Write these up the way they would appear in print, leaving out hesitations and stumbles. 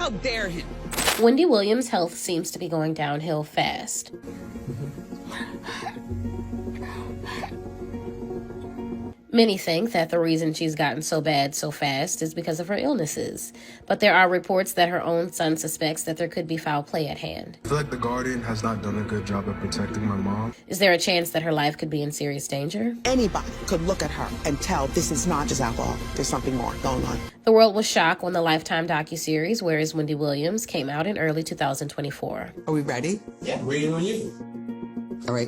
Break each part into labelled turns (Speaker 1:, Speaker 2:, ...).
Speaker 1: How dare him?
Speaker 2: Wendy Williams' health seems to be going downhill fast. Many think that the reason she's gotten so bad so fast is because of her illnesses, but there are reports that her own son suspects that there could be foul play at hand.
Speaker 3: I feel like the Guardian has not done a good job of protecting my mom.
Speaker 2: Is there a chance that her life could be in serious danger?
Speaker 1: Anybody could look at her and tell this is not just alcohol. There's something more going on.
Speaker 2: The world was shocked when the Lifetime docuseries Where is Wendy Williams came out in early 2024.
Speaker 1: Are we ready?
Speaker 4: Yeah, waiting on you.
Speaker 1: All right.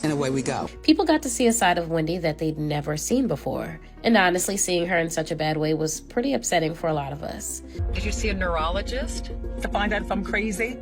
Speaker 1: And away we go.
Speaker 2: People got to see a side of Wendy that they'd never seen before. And honestly, seeing her in such a bad way was pretty upsetting for a lot of us.
Speaker 5: Did you see a neurologist to find out if I'm crazy?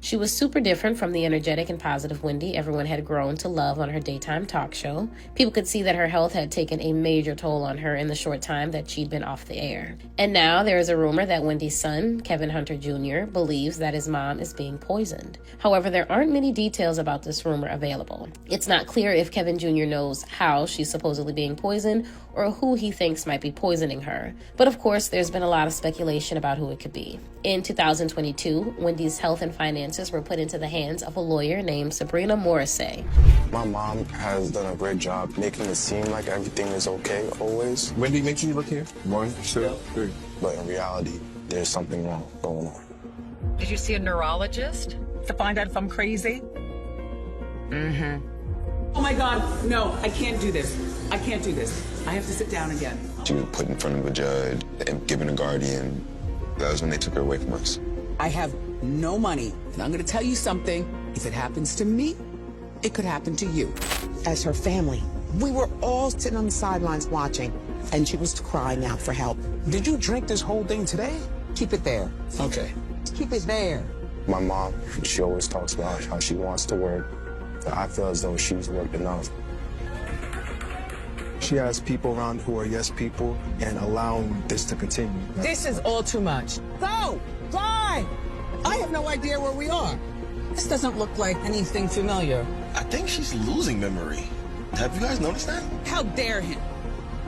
Speaker 2: She was super different from the energetic and positive Wendy everyone had grown to love on her daytime talk show. People could see that her health had taken a major toll on her in the short time that she'd been off the air. And now there is a rumor that Wendy's son, Kevin Hunter Jr., believes that his mom is being poisoned. However, there aren't many details about this rumor available. It's not clear if Kevin Jr. knows how she's supposedly being poisoned or who he thinks might be poisoning her. But of course, there's been a lot of speculation about who it could be. In 2022, Wendy's health and finances were put into the hands of a lawyer named Sabrina Morrissey.
Speaker 3: My mom has done a great job making it seem like everything is okay always.
Speaker 4: Wendy, make sure you look here. 1, 2, 3.
Speaker 3: But in reality, there's something wrong going on.
Speaker 5: Did you see a neurologist to find out if I'm crazy?
Speaker 1: Oh my God, no, I can't do this. I can't do this. I have to sit down again.
Speaker 6: She was put in front of a judge and given a guardian. That was when they took her away from us.
Speaker 1: I have no money, and I'm going to tell you something. If it happens to me, it could happen to you. As her family, we were all sitting on the sidelines watching, and she was crying out for help.
Speaker 4: Did you drink this whole thing today?
Speaker 1: Keep it there.
Speaker 4: Okay.
Speaker 1: Keep it there.
Speaker 3: My mom, she always talks about how she wants to work. But I feel as though she's worked enough. She has people around who are yes people and allowing this to continue.
Speaker 1: This is all too much. Go! Fly! I have no idea where we are. This doesn't look like anything familiar.
Speaker 4: I think she's losing memory. Have you guys noticed that?
Speaker 1: How dare him?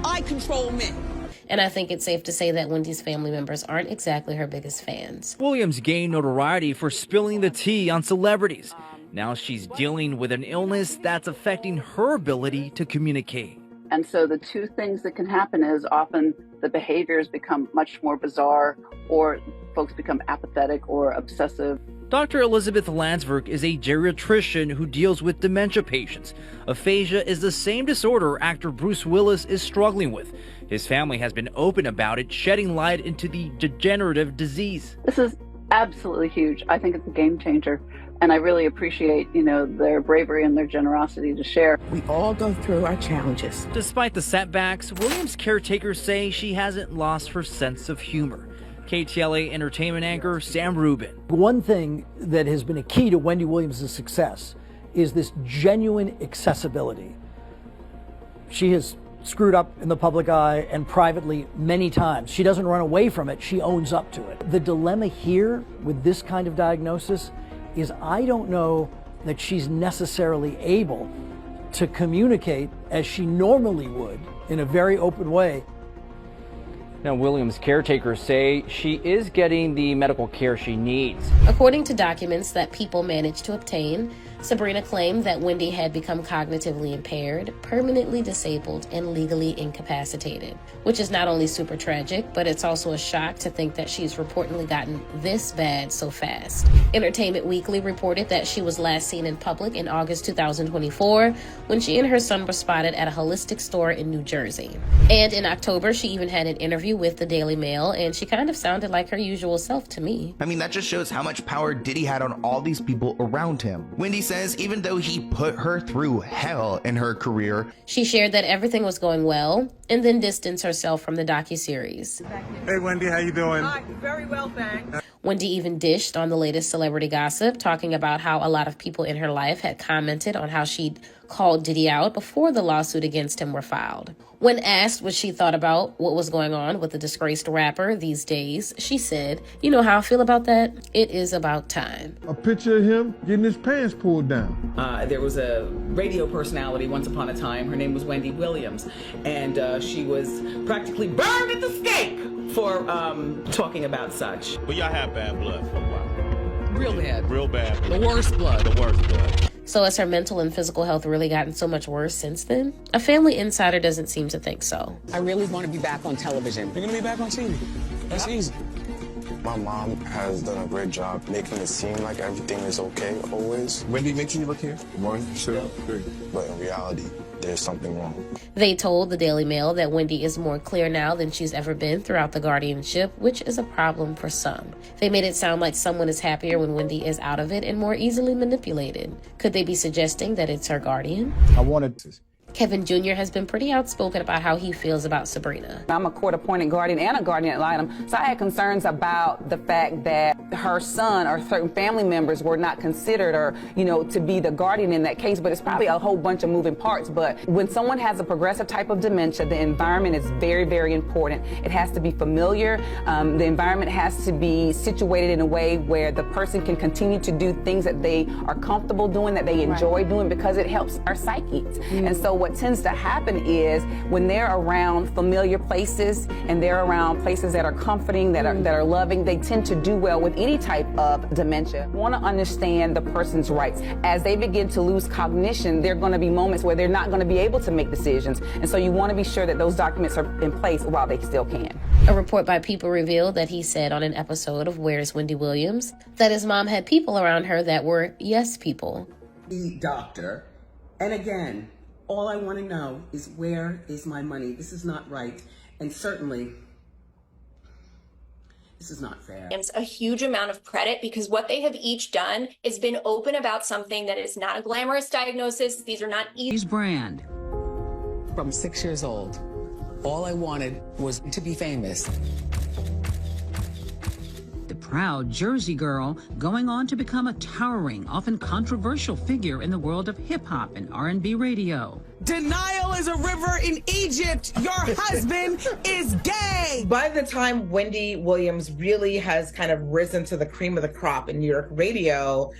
Speaker 1: I control men.
Speaker 2: And I think it's safe to say that Wendy's family members aren't exactly her biggest fans.
Speaker 7: Williams gained notoriety for spilling the tea on celebrities. Now she's dealing with an illness that's affecting her ability to communicate.
Speaker 8: And so the two things that can happen is often the behaviors become much more bizarre, or folks become apathetic or obsessive.
Speaker 7: Dr. Elizabeth Landsberg is a geriatrician who deals with dementia patients. Aphasia is the same disorder actor Bruce Willis is struggling with. His family has been open about it, shedding light into the degenerative disease.
Speaker 8: This is absolutely huge. I think it's a game changer. And I really appreciate, their bravery and their generosity to share.
Speaker 1: We all go through our challenges.
Speaker 7: Despite the setbacks, Williams' caretakers say she hasn't lost her sense of humor. KTLA entertainment anchor Sam Rubin.
Speaker 9: One thing that has been a key to Wendy Williams' success is this genuine accessibility. She has screwed up in the public eye and privately many times. She doesn't run away from it, she owns up to it. The dilemma here with this kind of diagnosis is I don't know that she's necessarily able to communicate as she normally would in a very open way.
Speaker 7: Now, Williams' caretakers say she is getting the medical care she needs.
Speaker 2: According to documents that People managed to obtain, Sabrina claimed that Wendy had become cognitively impaired, permanently disabled, and legally incapacitated, which is not only super tragic, but it's also a shock to think that she's reportedly gotten this bad so fast. Entertainment Weekly reported that she was last seen in public in August 2024 when she and her son were spotted at a holistic store in New Jersey. And in October, she even had an interview with the Daily Mail, and she kind of sounded like her usual self to me.
Speaker 10: I mean, that just shows how much power Diddy had on all these people around him. Wendy says even though he put her through hell in her career,
Speaker 2: she shared that everything was going well and then distanced herself from the docuseries.
Speaker 11: Hey Wendy, how you doing?
Speaker 5: Hi, very well, thanks.
Speaker 2: Wendy even dished on the latest celebrity gossip, talking about how a lot of people in her life had commented on how she'd called Diddy out before the lawsuit against him were filed. When asked what she thought about what was going on with the disgraced rapper these days, she said, "You know how I feel about that? It is about time."
Speaker 11: A picture of him getting his pants pulled down.
Speaker 1: There was a radio personality once upon a time. Her name was Wendy Williams, and she was practically burned at the stake
Speaker 12: for talking about such.
Speaker 13: But y'all have bad blood for a while.
Speaker 1: Real bad.
Speaker 13: Real bad.
Speaker 1: The worst blood.
Speaker 13: The worst blood.
Speaker 2: So has her mental and physical health really gotten so much worse since then? A family insider doesn't seem to think so.
Speaker 1: I really want to be back on television.
Speaker 3: You're gonna be back on TV. That's easy. My mom has done a great job making it seem like everything is okay always.
Speaker 6: Wendy, make sure you look here. 1, 2, 3.
Speaker 3: But in reality, there's something wrong.
Speaker 2: They told the Daily Mail that Wendy is more clear now than she's ever been throughout the guardianship, which is a problem for some. They made it sound like someone is happier when Wendy is out of it and more easily manipulated. Could they be suggesting that it's her guardian?
Speaker 3: I wanted to.
Speaker 2: Kevin Jr. has been pretty outspoken about how he feels about Sabrina.
Speaker 14: I'm a court-appointed guardian and a guardian ad litem, so I had concerns about the fact that her son or certain family members were not considered or, to be the guardian in that case, but it's probably a whole bunch of moving parts. But when someone has a progressive type of dementia, the environment is very, very important. It has to be familiar. The environment has to be situated in a way where the person can continue to do things that they are comfortable doing, that they enjoy doing, because it helps our psyches. And so what tends to happen is when they're around familiar places and they're around places that are comforting, that are loving, they tend to do well with any type of dementia. Want to understand the person's rights. As they begin to lose cognition, there are going to be moments where they're not going to be able to make decisions. And so you want to be sure that those documents are in place while they still can.
Speaker 2: A report by People revealed that he said on an episode of Where's Wendy Williams that his mom had people around her that were yes people.
Speaker 15: The doctor, and again, all I want to know is where is my money? This is not right. And certainly, this is not fair.
Speaker 16: It's a huge amount of credit because what they have each done is been open about something that is not a glamorous diagnosis. These are not easy.
Speaker 1: Brand. From 6 years old, all I wanted was to be famous.
Speaker 17: The proud Jersey girl going on to become a towering, often controversial figure in the world of hip-hop and R&B radio.
Speaker 18: Denial is a river in Egypt. Your husband is gay.
Speaker 19: By the time Wendy Williams really has kind of risen to the cream of the crop in New York radio,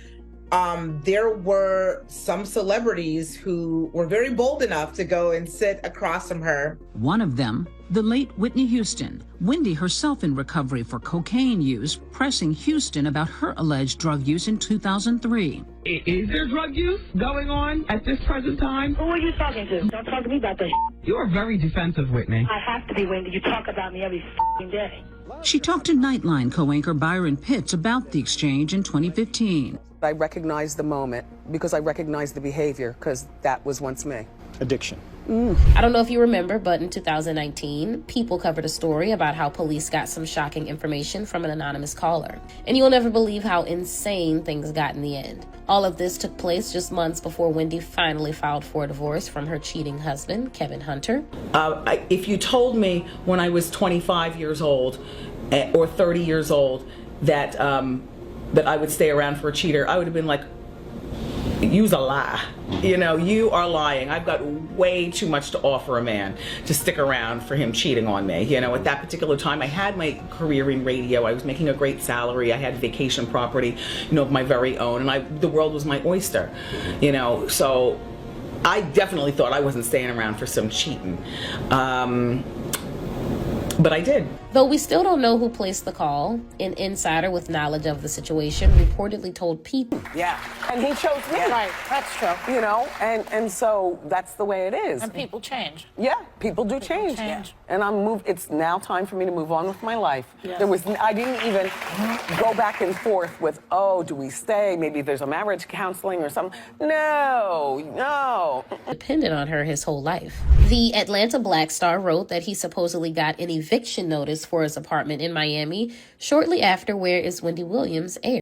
Speaker 19: there were some celebrities who were very bold enough to go and sit across from her.
Speaker 17: One of them, the late Whitney Houston. Wendy, herself in recovery for cocaine use, pressing Houston about her alleged drug use in 2003.
Speaker 18: Is there drug use going on at this present time?
Speaker 20: Who are you talking to? Don't talk to me about that.
Speaker 18: You are very defensive, Whitney.
Speaker 20: I have to be, Wendy. You talk about me every day.
Speaker 17: She talked to Nightline co-anchor Byron Pitts about the exchange in 2015.
Speaker 21: I recognized the moment because I recognized the behavior because that was once me.
Speaker 3: Addiction.
Speaker 2: I don't know if you remember, but in 2019, People covered a story about how police got some shocking information from an anonymous caller. And you'll never believe how insane things got in the end. All of this took place just months before Wendy finally filed for a divorce from her cheating husband, Kevin Hunter.
Speaker 12: If you told me when I was 25 years old or 30 years old that I would stay around for a cheater, I would have been like, you's a lie. You are lying. I've got way too much to offer a man to stick around for him cheating on me. At that particular time, I had my career in radio. I was making a great salary. I had vacation property, of my very own, and the world was my oyster. So I definitely thought I wasn't staying around for some cheating. But I did.
Speaker 2: Though we still don't know who placed the call, an insider with knowledge of the situation reportedly told People.
Speaker 21: Yeah, and he chose me.
Speaker 20: Yeah. Right, that's true.
Speaker 21: And so that's the way it is.
Speaker 20: And people change.
Speaker 21: Yeah, people do change. Yeah. And it's now time for me to move on with my life. Yes. I didn't even go back and forth with, do we stay? Maybe there's a marriage counseling or something. No.
Speaker 2: Depended on her his whole life. The Atlanta Black Star wrote that he supposedly got an eviction notice for his apartment in Miami shortly after Where is Wendy Williams aired.